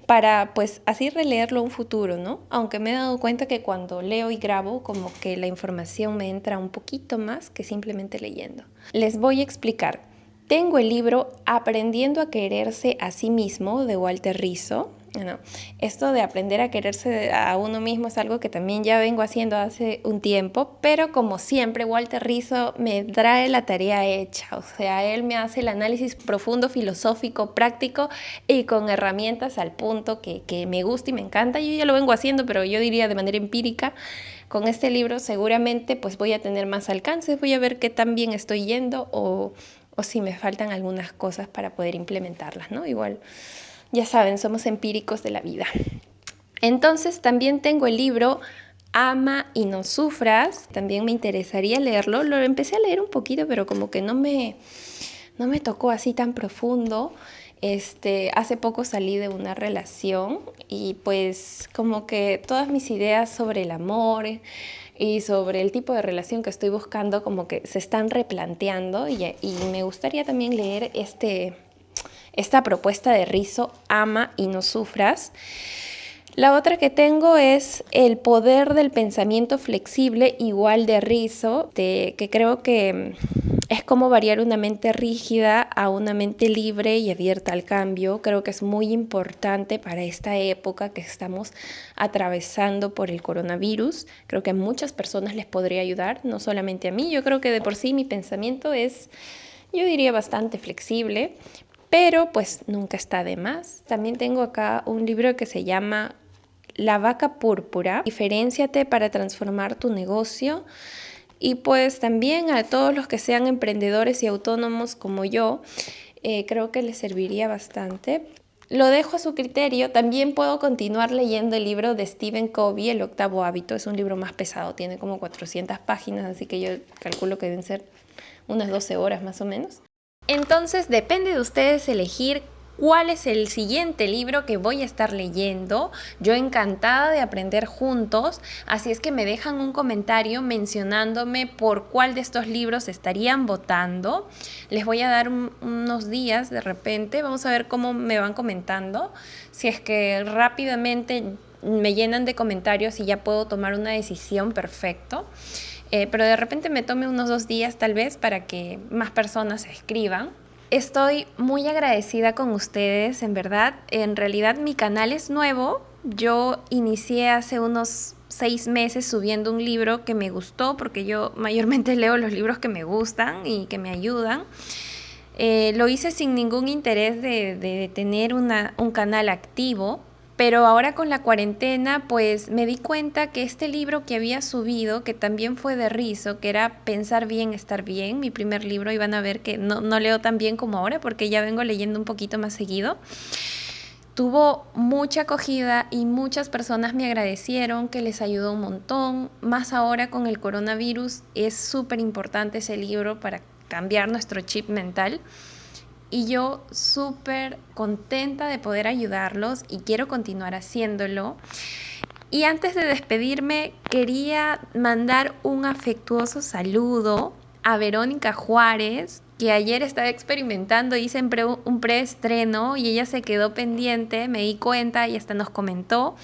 para pues así releerlo en un futuro, ¿no? Aunque me he dado cuenta que cuando leo y grabo como que la información me entra un poquito más que simplemente leyendo. Les voy a explicar. Tengo el libro Aprendiendo a quererse a sí mismo de Walter Rizzo. Bueno, esto de aprender a quererse a uno mismo es algo que también ya vengo haciendo hace un tiempo, pero como siempre Walter Rizzo me trae la tarea hecha, o sea, él me hace el análisis profundo, filosófico, práctico y con herramientas al punto que me gusta y me encanta. Yo ya lo vengo haciendo, pero yo diría de manera empírica. Con este libro seguramente pues voy a tener más alcances, voy a ver qué tan bien estoy yendo o si me faltan algunas cosas para poder implementarlas, ¿no? Igual, ya saben, somos empíricos de la vida. Entonces también tengo el libro Ama y no sufras, también me interesaría leerlo. Lo empecé a leer un poquito, pero como que no me tocó así tan profundo. Hace poco salí de una relación y pues como que todas mis ideas sobre el amor y sobre el tipo de relación que estoy buscando como que se están replanteando y me gustaría también leer esta propuesta de Rizzo, Ama y no sufras. La otra que tengo es El poder del pensamiento flexible, igual de Rizzo, que creo que Es como variar una mente rígida a una mente libre y abierta al cambio. Creo que es muy importante para esta época que estamos atravesando por el coronavirus. Creo que a muchas personas les podría ayudar, no solamente a mí. Yo creo que de por sí mi pensamiento es, yo diría, bastante flexible, pero pues nunca está de más. También tengo acá un libro que se llama La vaca púrpura. Diferénciate para transformar tu negocio. Y pues también a todos los que sean emprendedores y autónomos como yo, creo que les serviría bastante. Lo dejo a su criterio. También puedo continuar leyendo el libro de Stephen Covey, El octavo hábito. Es un libro más pesado, tiene como 400 páginas, así que yo calculo que deben ser unas 12 horas más o menos. Entonces depende de ustedes elegir cuál es el siguiente libro que voy a estar leyendo. Yo encantada de aprender juntos, así es que me dejan un comentario mencionándome por cuál de estos libros estarían votando. Les voy a dar unos días de repente, vamos a ver cómo me van comentando. Si es que rápidamente me llenan de comentarios y ya puedo tomar una decisión, perfecto. Pero de repente me tome unos 2 días tal vez para que más personas escriban. Estoy muy agradecida con ustedes, en verdad. En realidad mi canal es nuevo. Yo inicié hace unos 6 meses subiendo un libro que me gustó, porque yo mayormente leo los libros que me gustan y que me ayudan. Lo hice sin ningún interés de tener un canal activo. Pero ahora con la cuarentena, pues me di cuenta que este libro que había subido, que también fue de Rizo, que era Pensar bien, estar bien, mi primer libro, y van a ver que no leo tan bien como ahora, porque ya vengo leyendo un poquito más seguido. Tuvo mucha acogida y muchas personas me agradecieron, que les ayudó un montón. Más ahora con el coronavirus, es súper importante ese libro para cambiar nuestro chip mental. Y yo súper contenta de poder ayudarlos y quiero continuar haciéndolo. Y antes de despedirme, quería mandar un afectuoso saludo a Verónica Juárez, que ayer estaba experimentando, hice un preestreno y ella se quedó pendiente, me di cuenta y hasta nos comentó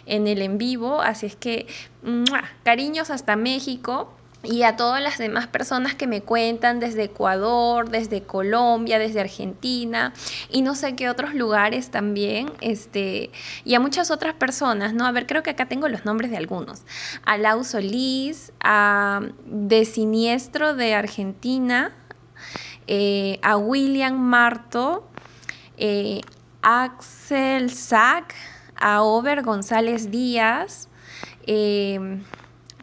en el en vivo, así es que ¡mua! Cariños hasta México. Y a todas las demás personas que me cuentan desde Ecuador, desde Colombia, desde Argentina y no sé qué otros lugares también, y a muchas otras personas, ¿no? A ver, creo que acá tengo los nombres de algunos. A Lau Solís, a De Siniestro de Argentina, a William Marto, eh, Axel Sack, a Over González Díaz,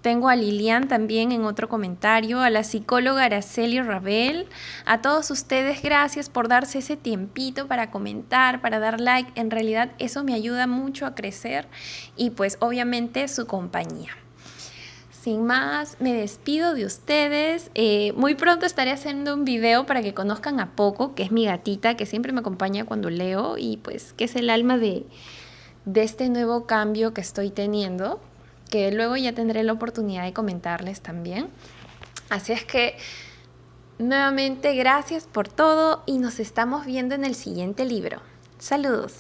tengo a Lilian también en otro comentario, a la psicóloga Araceli Rabel, a todos ustedes, gracias por darse ese tiempito para comentar, para dar like. En realidad eso me ayuda mucho a crecer y pues obviamente su compañía. Sin más, me despido de ustedes. Muy pronto estaré haciendo un video para que conozcan a Poco, que es mi gatita, que siempre me acompaña cuando leo y pues que es el alma de este nuevo cambio que estoy teniendo, que luego ya tendré la oportunidad de comentarles también. Así es que, nuevamente, gracias por todo y nos estamos viendo en el siguiente libro. Saludos.